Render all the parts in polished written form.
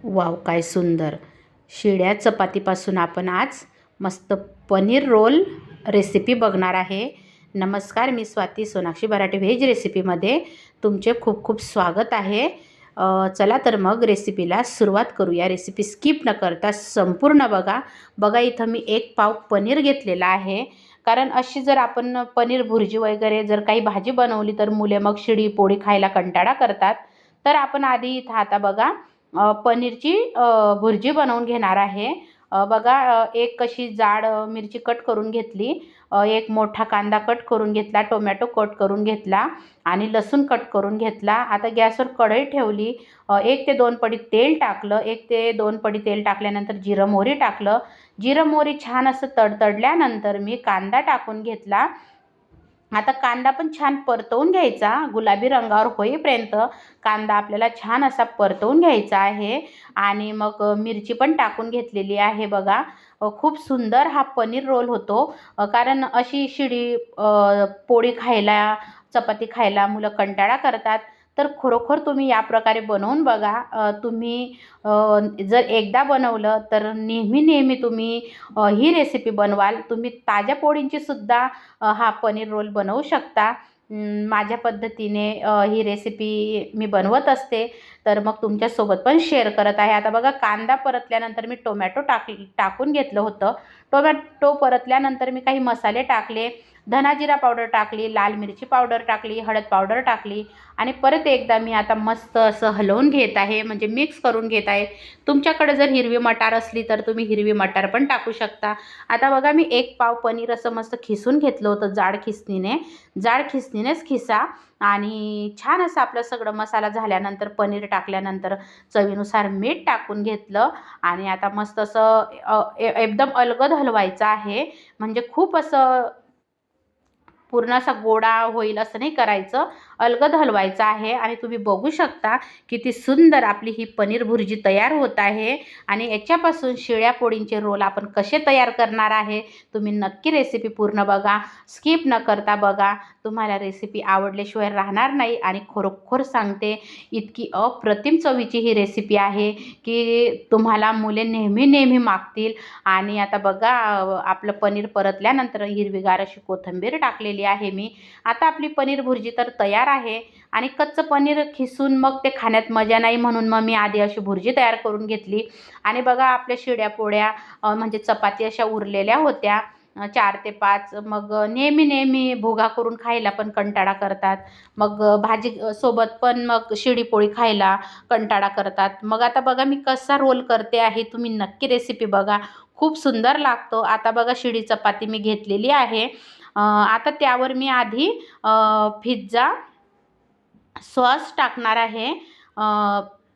Wow, काय सुंदर! शिळ्या चपातीपासून आपण आज मस्त पनीर रोल रेसिपी बघणार आहे. नमस्कार, मी स्वाती सोनाक्षी बराटे व्हेज रेसिपीमध्ये तुमचे खूप खूप स्वागत आहे. चला तर मग रेसिपीला सुरुवात करूया. रेसिपी स्किप न करता संपूर्ण बघा. इथं मी 1 पाव पनीर घेतलेला आहे. कारण अशी जर आपण पनीर भुर्जी वगैरे जर काही भाजी बनवली तर मुले मग शिळी पोळी खायला कंटाळा करतात. तर आपण आधी इथं आता बघा पनीरची भुर्जी बनवून घेणार आहे. एक कशी जाड मिरची कट करून घेतली, एक मोठा कांदा कट करून घेतला, टोमॅटो कट करून घेतला आणि लसूण कट करून घेतला. आता गॅसवर कढई ठेवली. 1 ते 2 पडी तेल टाकलं. 1 ते 2 पडी तेल टाकल्यानंतर जिरं मोहरी टाकलं. जिरं मोहरी छान असं तडतडल्यानंतर मी कांदा टाकून घेतला. आता कांदा पण छान परतवून घ्यायचा. गुलाबी रंगावर होईपर्यंत कांदा आपल्याला छान असा परतवून घ्यायचा आहे. आणि मग मिरची पण टाकून घेतलेली आहे बघा. खूप सुंदर हा पनीर रोल होतो. कारण अशी शिळी पोळी खायला, चपाती खायला मुलं कंटाळा करतात. तर खरोखर तुम्ही या प्रकारे बनवून बघा. तुम्ही जर एकदा बनवलं तर नेहमी तुम्ही ही रेसिपी बनवाल. तुम्ही ताज्या पोळींची सुद्धा हा पनीर रोल बनवू शकता. माझ्या पद्धतीने ही रेसिपी मी बनवत असते. तर मग तुमच्यासोबत पण शेअर करत आहे. आता बघा कांदा परतल्यानंतर मी टोमॅटो टाकून घेतलं होतं. टोमॅटो परतल्यानंतर मी काही मसाले टाकले. धना जिरा पावडर टाकली, लाल मिरची पावडर टाकली, हळद पावडर टाकली आणि परत एकदा मी आता मस्त असं हलवून घेत आहे, म्हणजे मिक्स करून घेत आहे. तुमच्याकडे जर हिरवी मटार असली तर तुम्ही हिरवी मटार पण टाकू शकता. आता बघा मी 1 पाव पनीर असं मस्त खिसून घेतलं होतं जाड खिसणीनेच खिसा. आणि छान असं आपलं सगळं मसाला झाल्यानंतर पनीर टाकल्यानंतर चवीनुसार मीठ टाकून घेतलं. आणि आता मस्त असं एकदम अलगद हलवायचं आहे. म्हणजे खूप असं पूर्ण असा गोडा होईल असं नाही करायचं, अलगद हलवायचं आहे. आणि तुम्ही बघू शकता किती सुंदर आपली ही पनीर भुर्जी तयार होत आहे. आणि याच्यापासून शिळ्या पोळींचे रोल आपण कसे तयार करणार आहे, तुम्ही नक्की रेसिपी पूर्ण बघा, स्किप न करता बघा. तुम्हाला रेसिपी आवडल्याशिवाय राहणार नाही. आणि खरोखर सांगते, इतकी अप्रतिम चवीची ही रेसिपी आहे की तुम्हाला मुले नेहमी मागतील. आणि आता बघा आपलं पनीर परतल्यानंतर हिरवीगार अशी कोथिंबीर टाकलेली आहे मी. आता आपली पनीर भुर्जी तर तयार आहे. आणि कच्चं पनीर खिसून मग ते खाण्यात मजा नाही, म्हणून मग मी आधी अशी भुर्जी तयार करून घेतली. आणि बघा आपल्या शिळ्या पोळ्या म्हणजे चपाती अशा उरलेल्या होत्या 4 ते 5. मग नेहमी भुगा करून खायला पण कंटाळा करतात. मग भाजी सोबत पण मग शिळी पोळी खायला कंटाळा करतात. मग आता बघा मी कसा रोल करते आहे, तुम्ही नक्की रेसिपी बघा, खूप सुंदर लागतो. आता बघा शिळी चपाती मी घेतलेली आहे. आता त्यावर मी आधी पिझ्झा सॉस टाकणार आहे.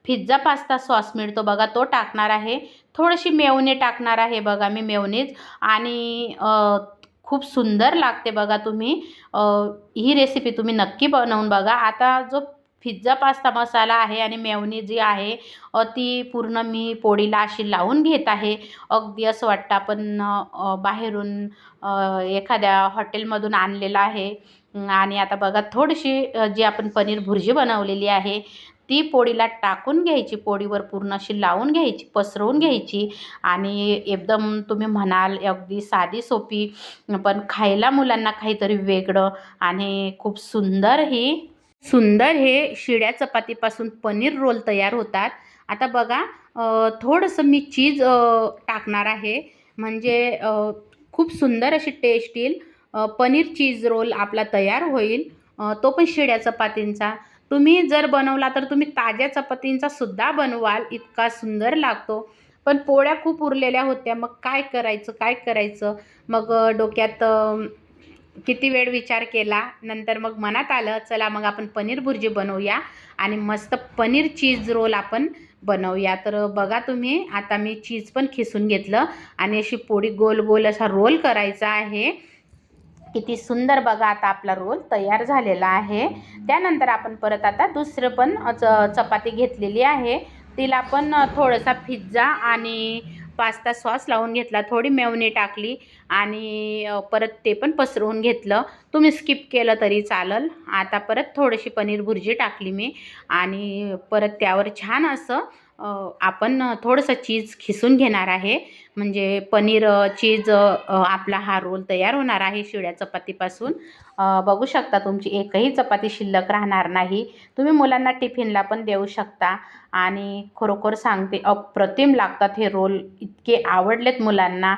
पिझ्झा पास्ता सॉस मिळतो बघा, तो टाकणार आहे. थोडीशी मेयोनीज टाकणार आहे बघा मी, मेयोनीज. आणि खूप सुंदर लागते बघा. तुम्ही ही रेसिपी तुम्ही नक्की बनवून बघा. आता जो पिझ्झा पास्ता मसाला आहे आणि मेयोनीज जी आहे ती पूर्ण मी पोळीला अशी लावून घेत आहे. अगदी असं वाटतं आपण बाहेरून एखाद्या हॉटेलमधून आणलेलं आहे. आणि आता बघा थोडीशी जी आपण पनीर भुर्जी बनवलेली आहे ती पोळीला टाकून घ्यायची, पोळीवर पूर्ण अशी लावून घ्यायची, पसरवून घ्यायची. आणि एकदम तुम्ही म्हणाल अगदी साधी सोपी, पण खायला मुलांना काहीतरी वेगळं. आणि खूप सुंदर हे शिळ्या चपातीपासून पनीर रोल तयार होतात. आता बघा थोडंसं मी चीज टाकणार आहे, म्हणजे खूप सुंदर अशी टेस्ट येईल. पनीर चीज रोल आपला तयार होईल. तो पण शिळ्या चपातींचा. तुम्ही जर बनवला तर तुम्ही ताज्या चपातींचा सुद्धा बनवाल, इतका सुंदर लागतो. पण पोळ्या खूप उरलेल्या होत्या, मग काय करायचं. मग डोक्यात किती वेळ विचार केला. नंतर मग मनात आलं, चला मग आपण पनीर भुर्जी बनवूया आणि मस्त पनीर चीज रोल आपण बनवूया. तर बघा तुम्ही, आता मी चीज पण खिसून घेतलं आणि अशी पोळी गोल गोल असा रोल करायचा आहे. किती सुंदर बघा, आता आपला रोल तयार झालेला आहे. त्यानंतर आपण परत आता दुसरं पण चपाती घेतलेली आहे. तिला पण थोडासा पिझ्झा आणि पास्ता सॉस लावून घेतला, थोडी मेयोनीज टाकली आणि परत ते पण पसरवून घेतलं. तुम्ही स्किप केलं तरी चालेल. आता परत थोडीशी पनीर भुर्जी टाकली मी आणि परत त्यावर छान असं आपण थोडंसं चीज खिसून घेणार आहे. म्हणजे पनीर चीज आपला हा रोल तयार होणार आहे शिळ्या चपातीपासून. बघू शकता तुमची एकही चपाती शिल्लक राहणार नाही. तुम्ही मुलांना टिफिनला पण देऊ शकता आणि खरोखर सांगते अप्रतिम लागतात हे रोल. इतके आवडलेत मुलांना.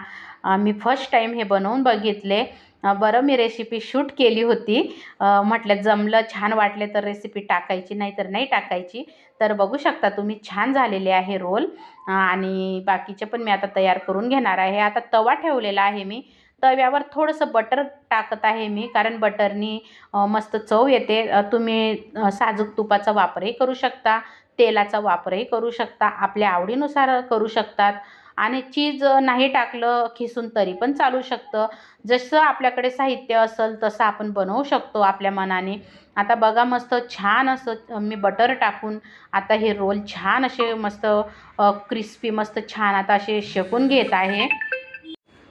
मी फर्स्ट टाईम हे बनवून बघितले. बरं मी रेसिपी शूट केली होती. म्हटलं जमलं छान वाटले तर रेसिपी टाकायची, नाही तर नाही टाकायची. तर बघू शकता तुम्ही छान झालेले आहे रोल. आणि बाकीचे पण मी आता तयार करून घेणार आहे. आता तवा ठेवलेला आहे मी. तव्यावर थोडंसं बटर टाकत आहे मी, कारण बटरनी मस्त चव येते. तुम्ही साजूक तुपाचा वापरही करू शकता, तेलाचा वापरही करू शकता, आपल्या आवडीनुसार करू शकतात. आणि चीज नाही टाकलं खिसून तरी पण चालू शकतं. जसं आपल्याकडे साहित्य असेल तसं आपण बनवू शकतो आपल्या मनाने. आता बघा मस्त छान असं मी बटर टाकून आता हे रोल छान असे मस्त क्रिस्पी मस्त छान आता असे शेकून घेत आहे.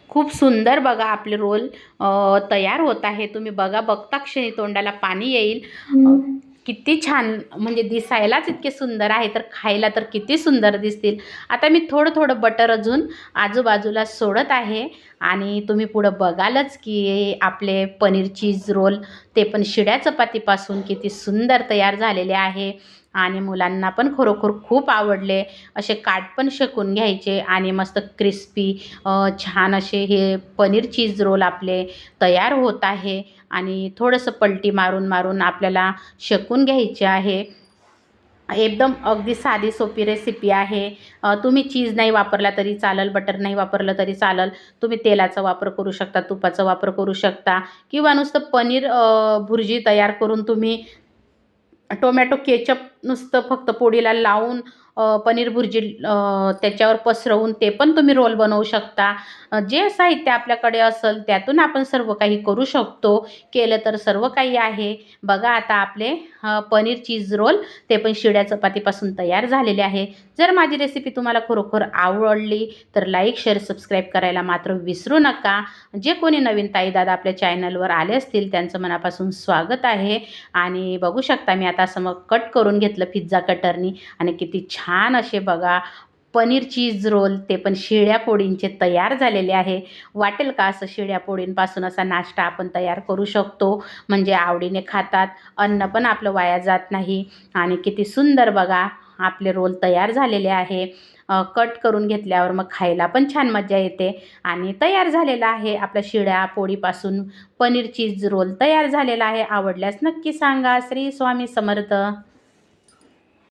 खूप सुंदर बघा आपले रोल तयार होत आहे. तुम्ही बघा, बघता क्षणी तोंडाला पाणी येईल. किती छान, म्हणजे दिसायलाच इतके सुंदर आहे, तर खायला तर किती सुंदर दिसतील. आता मी थोडं थोडं बटर अजून आजूबाजूला सोडत आहे आणि तुम्ही पुढं बघालच की आपले पनीर चीज रोल ते पण शिळ्या चपातीपासून किती सुंदर तयार झालेले आहे. आणि मुलांना पण खरोखर खूप आवडले. असे काठ पण शेकून घ्यायचे आणि मस्त क्रिस्पी छान असे हे पनीर चीज रोल आपले तयार होत आहे. आणि थोडंसं पलटी मारून मारून आपल्याला शेकून घ्यायचे आहे. एकदम अगदी साधी सोपी रेसिपी आहे. तुम्ही चीज नाही वापरला तरी चालेल, बटर नाही वापरलं तरी चालेल. तुम्ही तेलाचा वापर करू शकता, तुपाचा वापर करू शकता किंवा नुसतं पनीर भुर्जी तयार करून तुम्ही टोमॅटो केचप नुसतं फक्त पोळीला लावून पनीर भुर्जी त्याच्यावर पसरवून ते पण तुम्ही रोल बनवू शकता. जे साहित्य आपल्याकडे असेल त्यातून आपण सर्व काही करू शकतो. केलं तर सर्व काही आहे. बघा आता आपले पनीर चीज रोल ते पण शिळ्या चपातीपासून तयार झालेले आहे. जर माझी रेसिपी तुम्हाला खरोखर आवडली तर लाईक, शेअर, सबस्क्राईब करायला मात्र विसरू नका. जे कोणी नवीन ताई दादा आपल्या चॅनलवर आले असतील त्यांचं मनापासून स्वागत आहे. आणि बघू शकता मी आता असं मग कट करून घेतलं पिझ्झा कटरनी आणि किती छान असे बघा पनीर चीज रोल ते पण शिळ्या पोळींचे तयार झालेले आहे. वाटेल का असं शिळ्या पोळींपासून असा नाश्ता आपण तयार करू शकतो. म्हणजे आवडीने खातात, अन्न पण आपलं वाया जात नाही. आणि किती सुंदर बघा आपले रोल तयार झालेले आहे. कट करून घेतल्यावर मग खायला पण छान मजा येते. आणि तयार झालेला आहे आपल्या शिळ्या पोळीपासून पनीर चीज रोल तयार झालेला आहे. आवडल्यास नक्की सांगा. श्री स्वामी समर्थ.